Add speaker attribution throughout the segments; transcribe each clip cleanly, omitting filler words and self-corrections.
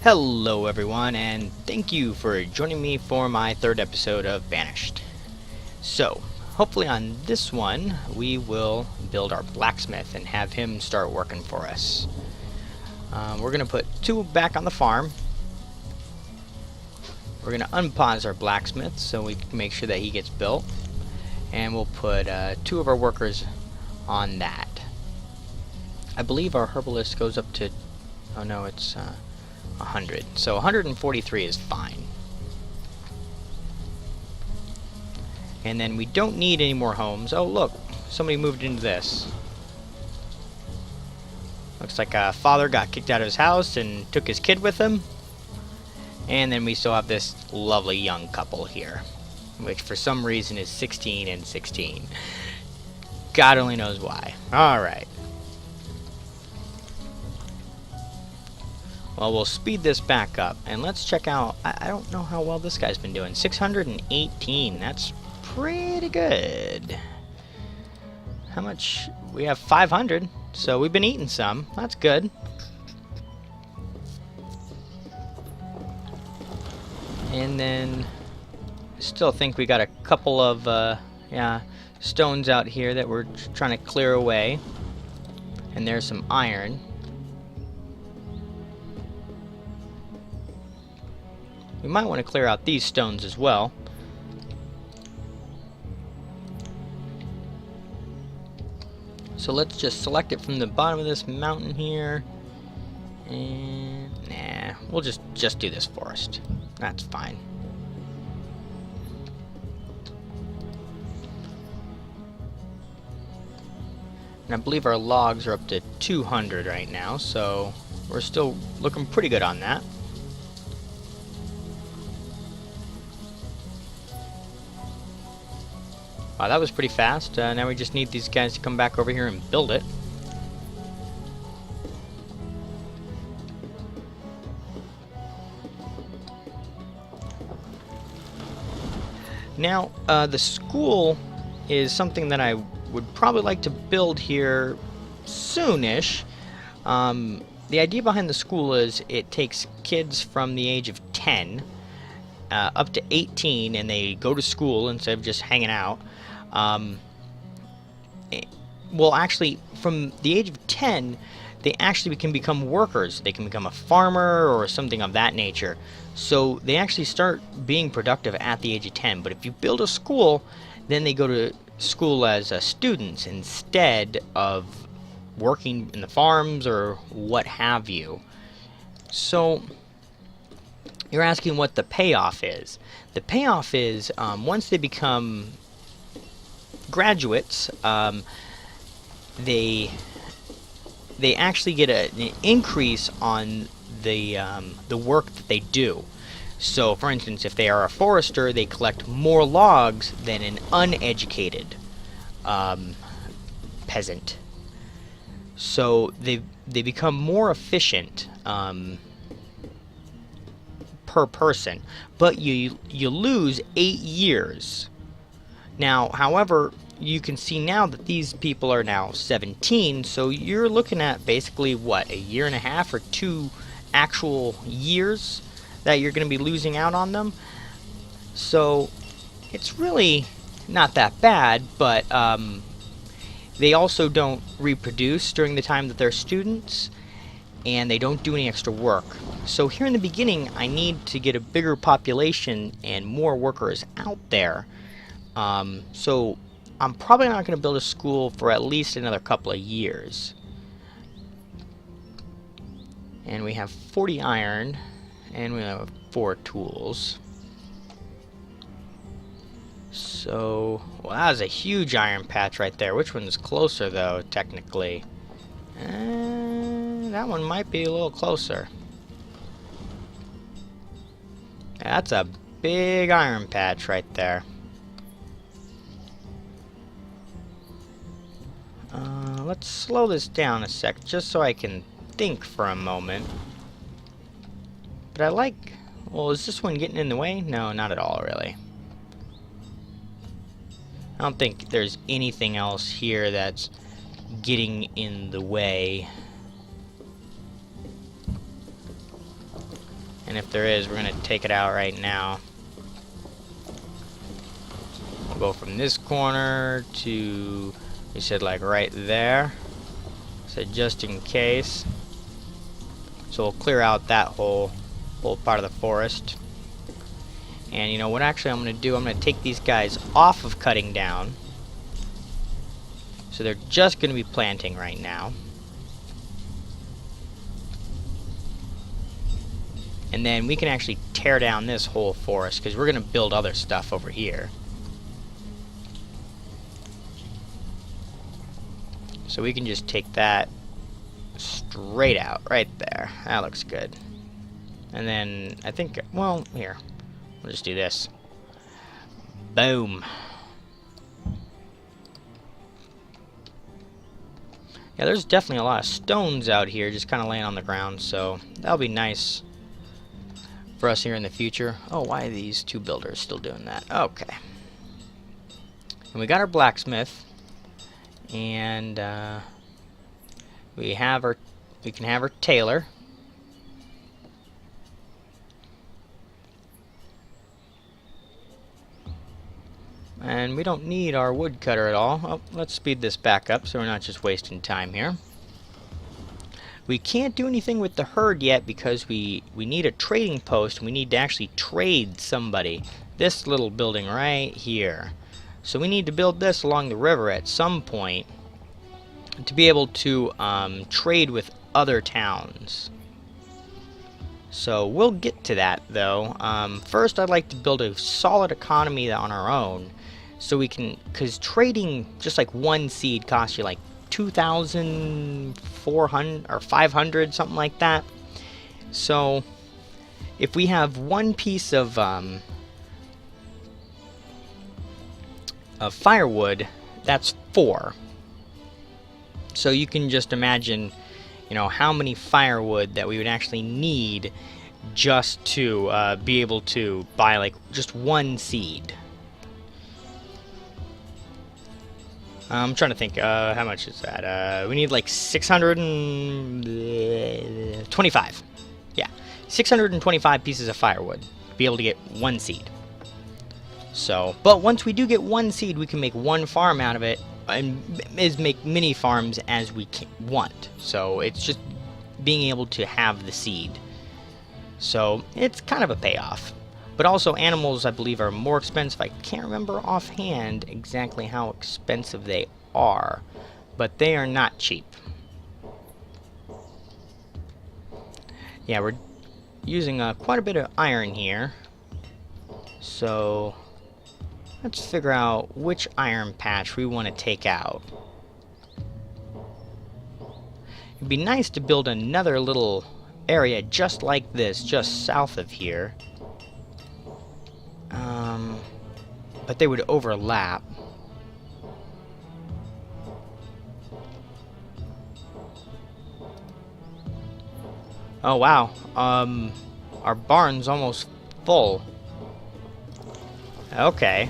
Speaker 1: Hello everyone, and thank you for joining me for my third episode of Banished. So, hopefully on this one, we will build our blacksmith and have him start working for us. We're going to put two back on the farm. We're going to unpause our blacksmith so we can make sure that he gets built. And we'll put two of our workers on that. I believe our herbalist goes up to... oh no, it's 100. So 143 is fine. And then we don't need any more homes. Oh look, somebody moved into this. Looks like a father got kicked out of his house and took his kid with him. And then we still have this lovely young couple here, which for some reason is 16 and 16. God only knows why. Alright. Well, we'll speed this back up, and let's check out... I don't know how well this guy's been doing. 618, that's pretty good. How much? We have 500, so we've been eating some. That's good. And then, still think we got a couple of, stones out here that we're trying to clear away. And there's some iron. We might want to clear out these stones as well. So let's just select it from the bottom of this mountain here. And nah, we'll just do this forest. That's fine. And I believe our logs are up to 200 right now, so we're still looking pretty good on that. Wow, that was pretty fast. Now we just need these guys to come back over here and build it. Now, the school is something that I would probably like to build here soonish. The idea behind the school is it takes kids from the age of 10 up to 18, and they go to school instead of just hanging out. Well, actually, from the age of 10, they actually can become workers. They can become a farmer or something of that nature. So they actually start being productive at the age of 10. But if you build a school, then they go to school as students instead of working in the farms or what have you. So you're asking what the payoff is. The payoff is once they become graduates, they actually get an increase on the work that they do. So, for instance, if they are a forester, they collect more logs than an uneducated peasant. So they become more efficient per person, but you lose 8 years. Now, however, you can see now that these people are now 17, so you're looking at basically, what, a year and a half or 2 actual years that you're going to be losing out on them. So, it's really not that bad, but they also don't reproduce during the time that they're students, and they don't do any extra work. So here in the beginning, I need to get a bigger population and more workers out there. So I'm probably not going to build a school for at least another couple of years. And we have 40 iron, and we have 4 tools. So, well, that was a huge iron patch right there. Which one's closer, though, technically? That one might be a little closer. That's a big iron patch right there. Let's slow this down a sec, just so I can think for a moment. But I like... well, is this one getting in the way? No, not at all, really. I don't think there's anything else here that's getting in the way. And if there is, we're going to take it out right now. We'll go from this corner to, you said like right there. So just in case. So we'll clear out that whole part of the forest. And you know what actually I'm going to do? I'm going to take these guys off of cutting down. So they're just going to be planting right now. And then we can actually tear down this whole forest because we're going to build other stuff over here. So we can just take that straight out right there. That looks good. And then I think, well, here. We'll just do this. Boom. Yeah, there's definitely a lot of stones out here just kind of laying on the ground, so that'll be nice for us here in the future. Oh, why are these two builders still doing that? Okay. And we got our blacksmith, and we can have our tailor. And we don't need our woodcutter at all. Oh, let's speed this back up so we're not just wasting time here. We can't do anything with the herd yet because we need a trading post. And we need to actually trade somebody. This little building right here. So we need to build this along the river at some point to be able to trade with other towns. So we'll get to that though. First I'd like to build a solid economy on our own. So we can, because trading just like one seed costs you like 2,400 or 500, something like that. So if we have one piece of firewood, that's 4. So you can just imagine, you know, how many firewood that we would actually need just to be able to buy like just one seed. I'm trying to think, how much is that? We need like 625. Yeah, 625 pieces of firewood to be able to get one seed. So, but once we do get one seed, we can make one farm out of it and make many farms as we want. So it's just being able to have the seed. So it's kind of a payoff. But also animals, I believe, are more expensive. I can't remember offhand exactly how expensive they are, but they are not cheap. Yeah, we're using quite a bit of iron here. So let's figure out which iron patch we want to take out. It'd be nice to build another little area just like this, just south of here. But they would overlap. Oh wow, our barn's almost full. Okay,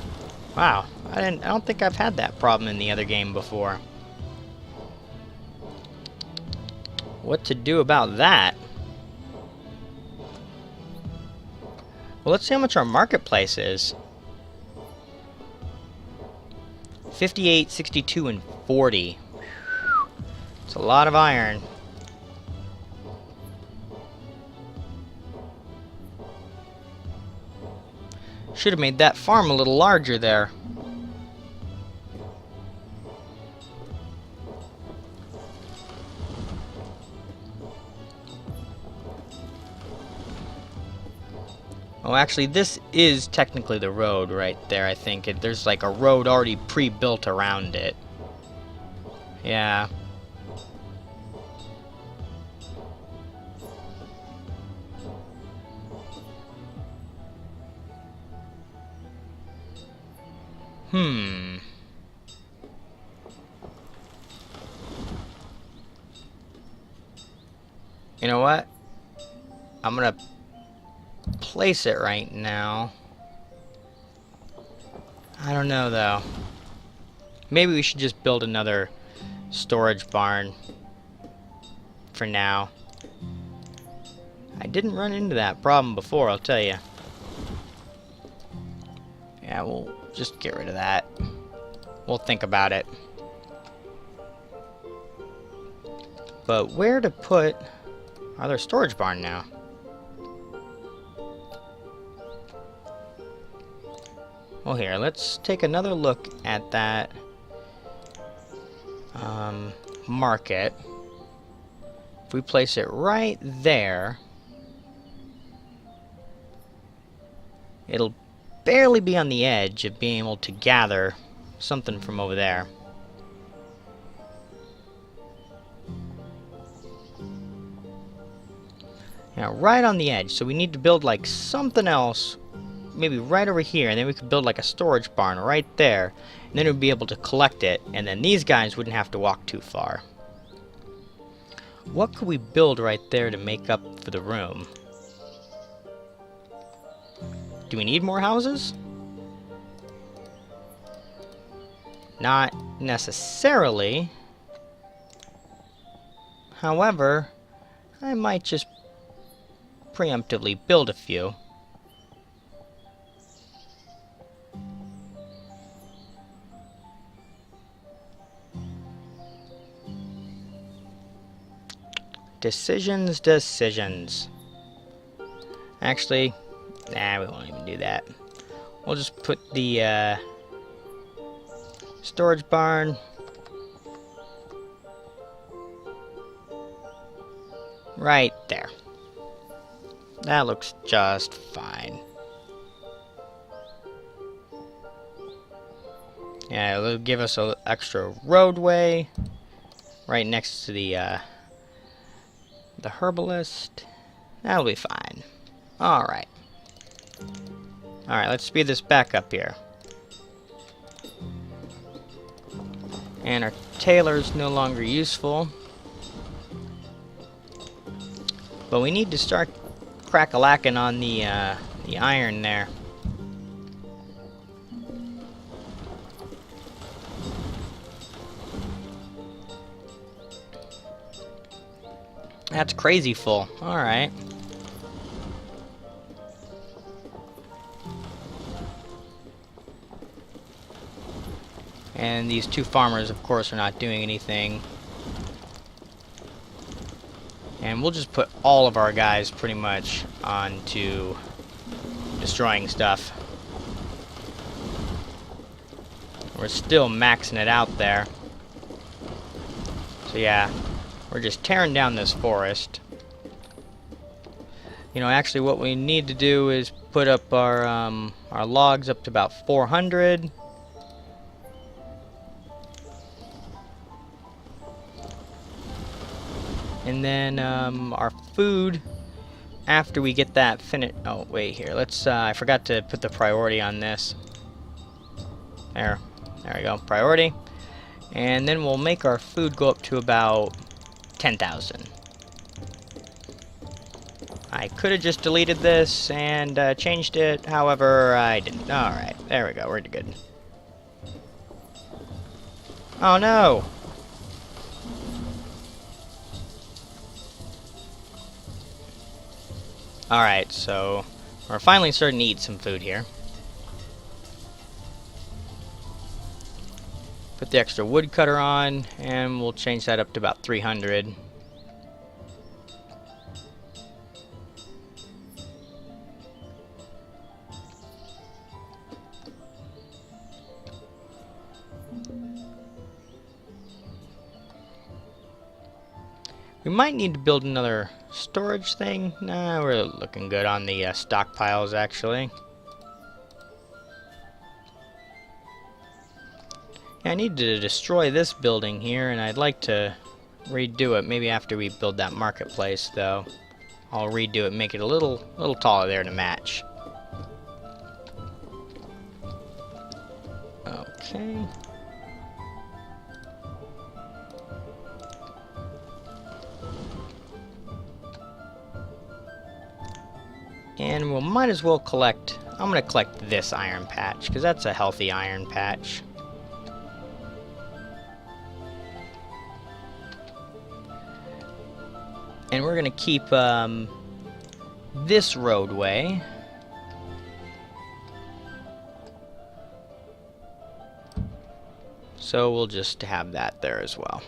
Speaker 1: wow, I don't think I've had that problem in the other game before. What to do about that? Well, let's see how much our marketplace is. 58, 62, and 40. It's a lot of iron. Should have made that farm a little larger there. Oh, actually, this is technically the road right there, I think. There's like a road already pre-built around it. Yeah. You know what? I'm gonna place it right now. I don't know though. Maybe we should just build another storage barn for now. I didn't run into that problem before, I'll tell you. Yeah, we'll just get rid of that. We'll think about it. But where to put our other storage barn now? Well, here, let's take another look at that market. If we place it right there, it'll barely be on the edge of being able to gather something from over there. Now, right on the edge, so we need to build like something else, maybe right over here, and then we could build like a storage barn right there, and then we'd be able to collect it, and then these guys wouldn't have to walk too far. What could we build right there to make up for the room? Do we need more houses? Not necessarily. However, I might just preemptively build a few. Decisions. Actually, nah, we won't even do that. We'll just put the storage barn right there. That looks just fine. Yeah, it'll give us an extra roadway right next to the herbalist. That'll be fine. Alright. Alright, let's speed this back up here. And our tailor's no longer useful. But we need to start crack-a-lacking on the iron there. That's crazy full. Alright. And these two farmers, of course, are not doing anything. And we'll just put all of our guys pretty much onto destroying stuff. We're still maxing it out there. So yeah, we're just tearing down this forest. You know, actually what we need to do is put up our logs up to about 400. And then our food, after we get that finished. Oh, wait, here. Let's. I forgot to put the priority on this. There we go. Priority. And then we'll make our food go up to about 10,000. I could have just deleted this and changed it. However, I didn't. Alright, there we go. We're good. Oh, no! Alright, so we're finally starting to eat some food here. Put the extra woodcutter on, and we'll change that up to about 300. We might need to build another storage thing. Nah, we're looking good on the stockpiles, actually. Yeah, I need to destroy this building here, and I'd like to redo it. Maybe after we build that marketplace, though. I'll redo it, make it a little taller there to match. Okay. And we'll might as well collect. I'm going to collect this iron patch, because that's a healthy iron patch. And we're going to keep this roadway. So we'll just have that there as well,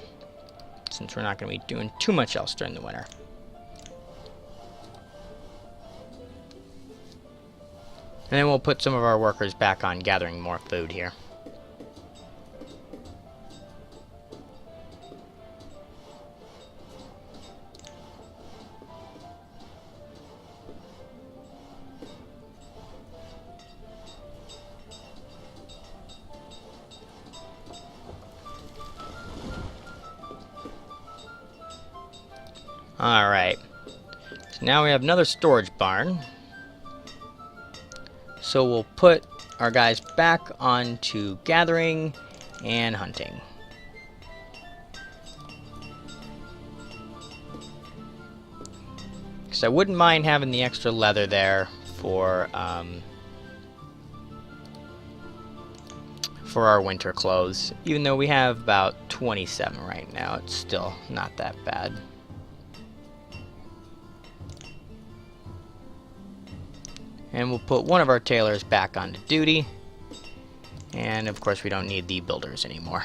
Speaker 1: since we're not going to be doing too much else during the winter. And then we'll put some of our workers back on gathering more food here. Alright, so now we have another storage barn. So we'll put our guys back onto gathering and hunting. Because I wouldn't mind having the extra leather there for our winter clothes. Even though we have about 27 right now, it's still not that bad. And we'll put one of our tailors back onto duty. And of course we don't need the builders anymore.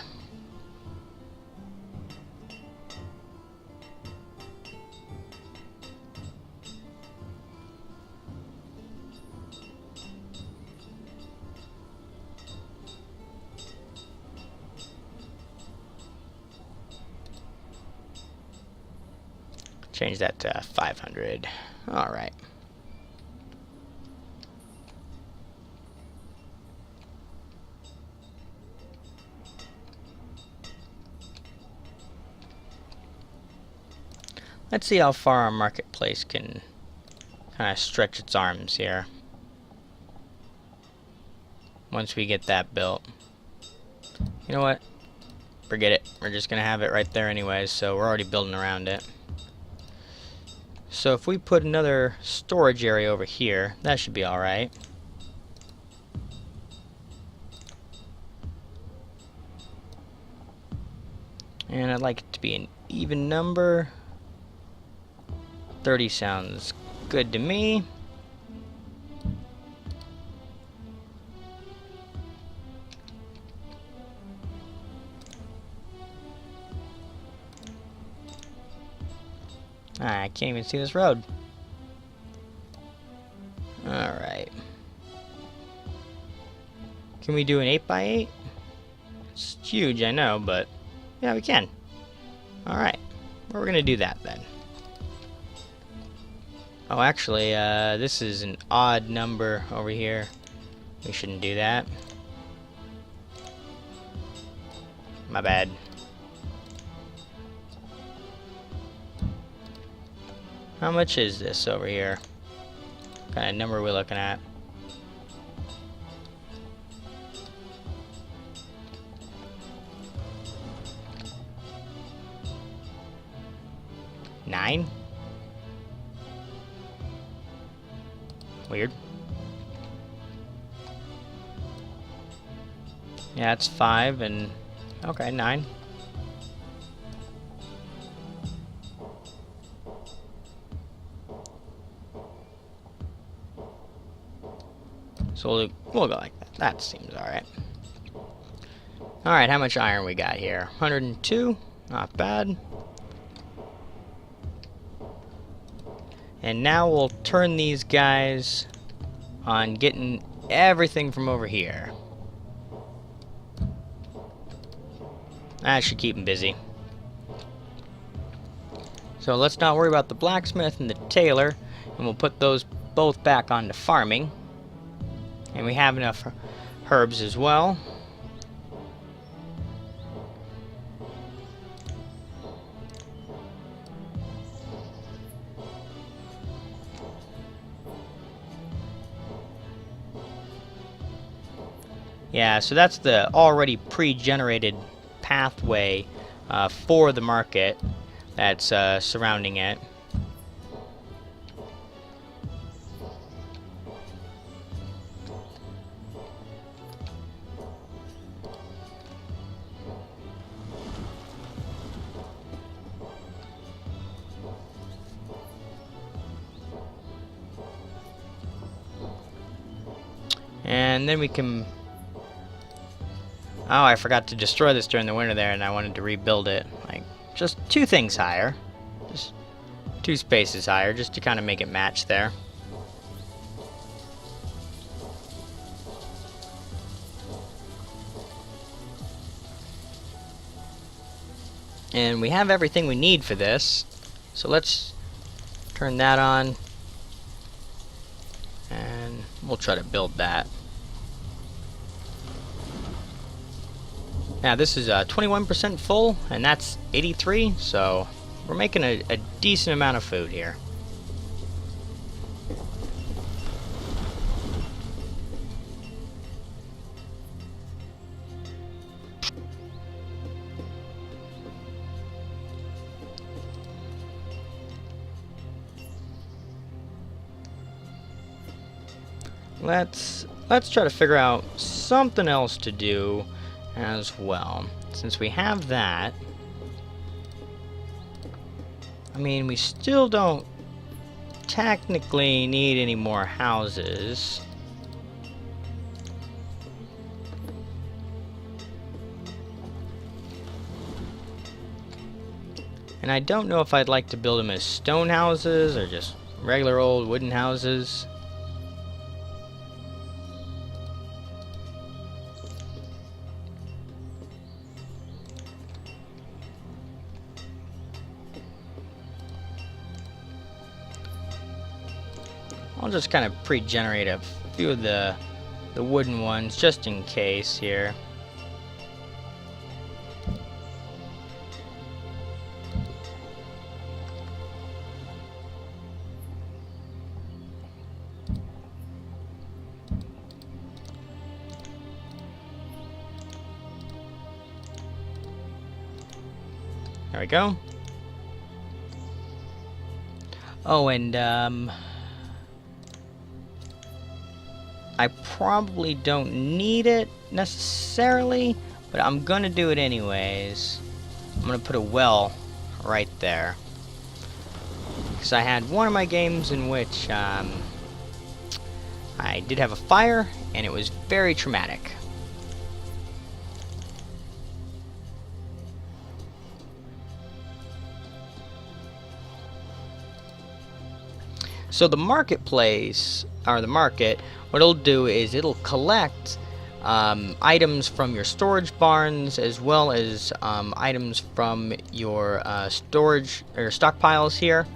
Speaker 1: Change that to 500. Alright. Let's see how far our marketplace can kind of stretch its arms here. Once we get that built. You know what? Forget it. We're just going to have it right there anyways, so we're already building around it. So if we put another storage area over here, that should be alright. And I'd like it to be an even number. 30 sounds good to me. I can't even see this road. Alright. Can we do an 8x8? It's huge, I know, but yeah, we can. Alright. We're gonna do that then. Oh, actually, this is an odd number over here. We shouldn't do that. My bad. How much is this over here? What kind of number are we looking at? $9? Weird. Yeah, it's 5 and... okay, 9. So we'll go like that. That seems alright. Alright, how much iron we got here? 102. Not bad. And now we'll turn these guys on getting everything from over here. That should keep them busy. So let's not worry about the blacksmith and the tailor, and we'll put those both back onto farming. And we have enough herbs as well. Yeah, so that's the already pre-generated pathway for the market that's surrounding it. And then we can... Oh, I forgot to destroy this during the winter there, and I wanted to rebuild it. Like, just 2 things higher. Just 2 spaces higher, just to kind of make it match there. And we have everything we need for this. So let's turn that on. And we'll try to build that. Now this is 21% full, and that's 83, so we're making a decent amount of food here. Let's try to figure out something else to do as well. Since we have that, I mean, we still don't technically need any more houses. And I don't know if I'd like to build them as stone houses or just regular old wooden houses. I'll just kind of pre-generate a few of the wooden ones just in case here. There we go. Oh, and I probably don't need it necessarily, but I'm gonna do it anyways. I'm gonna put a well right there, because I had one of my games in which I did have a fire, and it was very traumatic. So the marketplace, or the market, what it'll do is it'll collect items from your storage barns, as well as items from your storage or stockpiles here,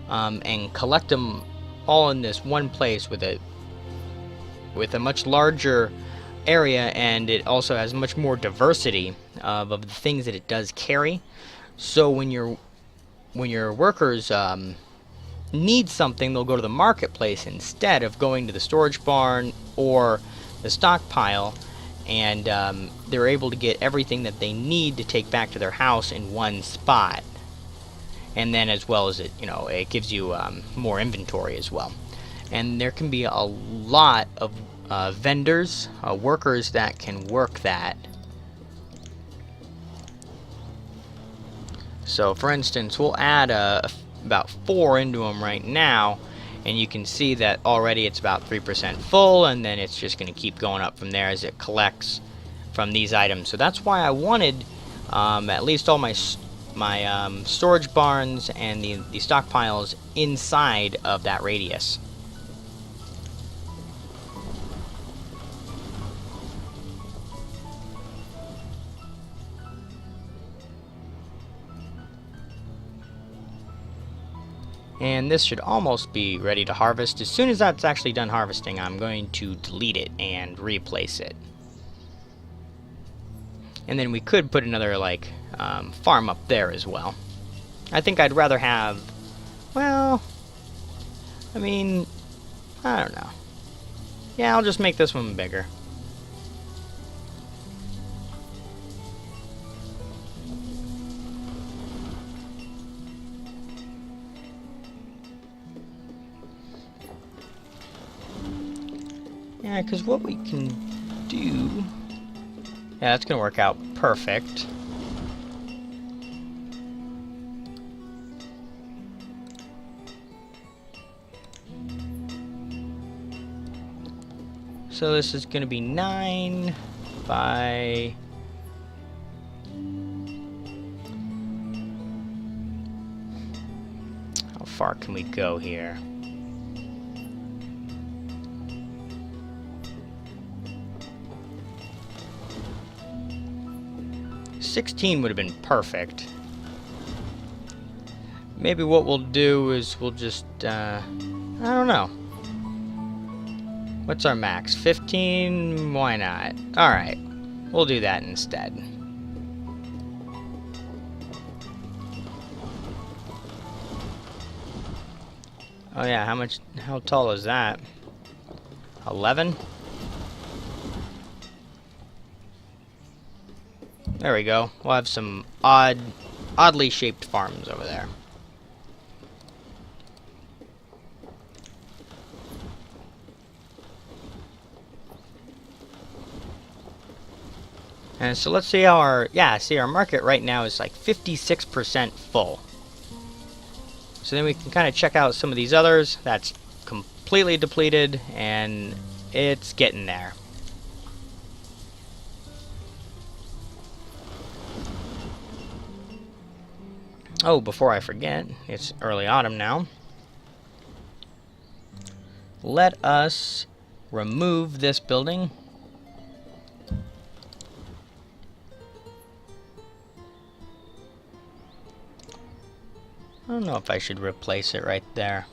Speaker 1: and collect them all in this one place with a much larger area, and it also has much more diversity of the things that it does carry. So when your workers need something, they'll go to the marketplace instead of going to the storage barn or the stockpile, and they're able to get everything that they need to take back to their house in one spot. And then, as well as it, it gives you more inventory as well. And there can be a lot of vendors, workers that can work that. So, for instance, we'll add about 4 into them right now, and you can see that already it's about 3% full, and then it's just going to keep going up from there as it collects from these items. So that's why I wanted at least all my storage barns and the stockpiles inside of that radius. And this should almost be ready to harvest. As soon as that's actually done harvesting, I'm going to delete it and replace it. And then we could put another, farm up there as well. I think I'd rather have, well, I mean, I don't know. Yeah, I'll just make this one bigger. Yeah, because what we can do... Yeah, that's going to work out perfect. So this is going to be 9 by... How far can we go here? $16 would have been perfect. Maybe what we'll do is we'll just, I don't know. What's our max? 15? Why not? Alright. We'll do that instead. Oh yeah, how tall is that? 11? There we go. We'll have some oddly shaped farms over there. And so let's see how our market right now is like 56% full. So then we can kind of check out some of these others. That's completely depleted, and it's getting there. Oh, before I forget, it's early autumn now. Let us remove this building. I don't know if I should replace it right there.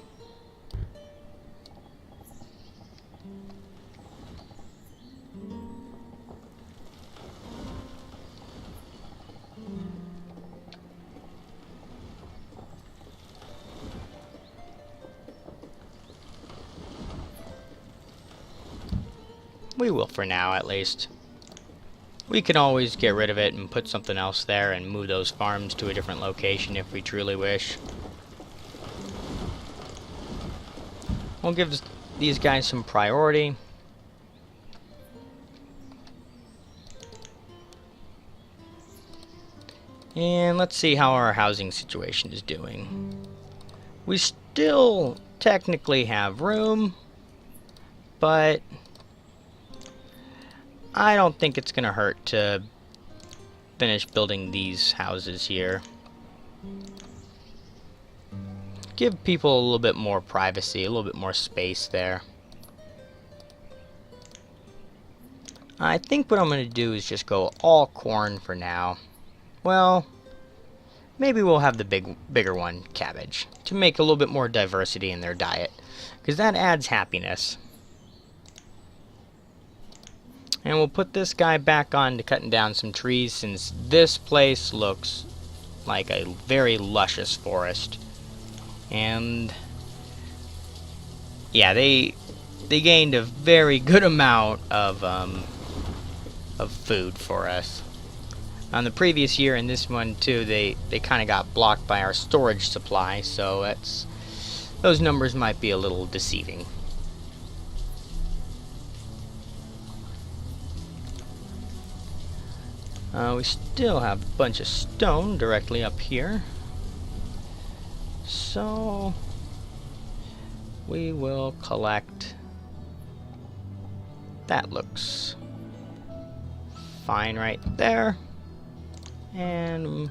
Speaker 1: We will for now, at least. We can always get rid of it and put something else there and move those farms to a different location if we truly wish. We'll give these guys some priority. And let's see how our housing situation is doing. We still technically have room, but I don't think it's gonna hurt to finish building these houses here. Give people a little bit more privacy, a little bit more space there. I think what I'm gonna do is just go all corn for now. Well, maybe we'll have the bigger one, cabbage, to make a little bit more diversity in their diet, because that adds happiness. And we'll put this guy back on to cutting down some trees, since this place looks like a very luscious forest. And yeah, they gained a very good amount of food for us. On the previous year and this one too, they kind of got blocked by our storage supply, so those numbers might be a little deceiving. We still have a bunch of stone directly up here, so we will collect. That looks fine right there, and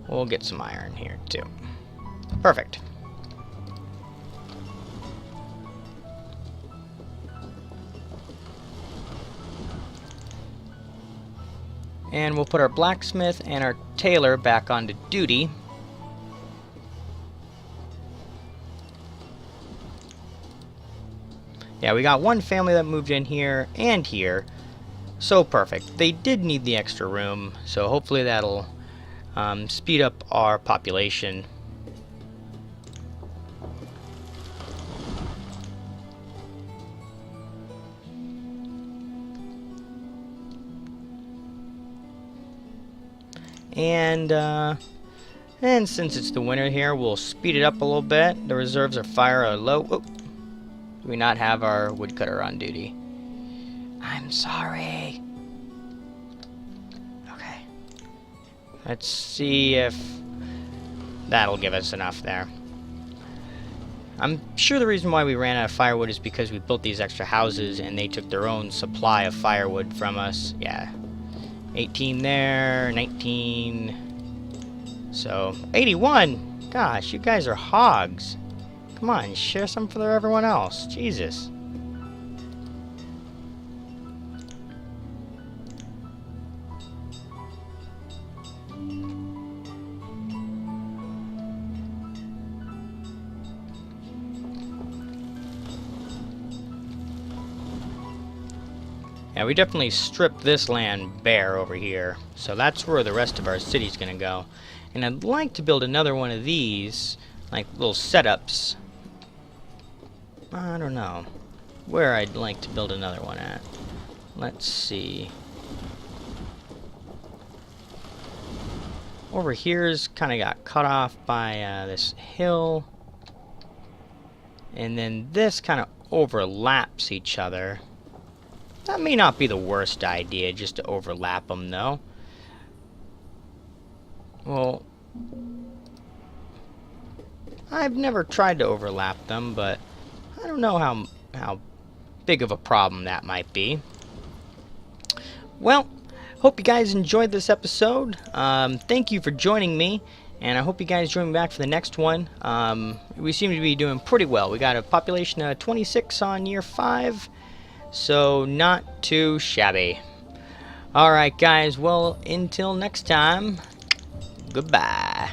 Speaker 1: we'll get some iron here too. Perfect. And we'll put our blacksmith and our tailor back onto duty. Yeah, we got one family that moved in here and here. So perfect. They did need the extra room, so hopefully that'll speed up our population. And since it's the winter here, we'll speed it up a little bit. The reserves of fire are low. Oh, do we not have our woodcutter on duty? I'm sorry. Okay. Let's see if that'll give us enough there. I'm sure the reason why we ran out of firewood is because we built these extra houses and they took their own supply of firewood from us. Yeah. 18 there, 19. So, 81! Gosh, you guys are hogs. Come on, share some for everyone else. Jesus. Yeah, we definitely stripped this land bare over here. So that's where the rest of our city's gonna go. And I'd like to build another one of these, like little setups. I don't know where I'd like to build another one at. Let's see. Over here's kind of got cut off by this hill. And then this kind of overlaps each other. That may not be the worst idea, just to overlap them, though. Well, I've never tried to overlap them, but I don't know how big of a problem that might be. Well, hope you guys enjoyed this episode. Thank you for joining me, and I hope you guys join me back for the next one. We seem to be doing pretty well. We got a population of 26 on year 5. So, not too shabby. Alright, guys. Well, until next time, goodbye.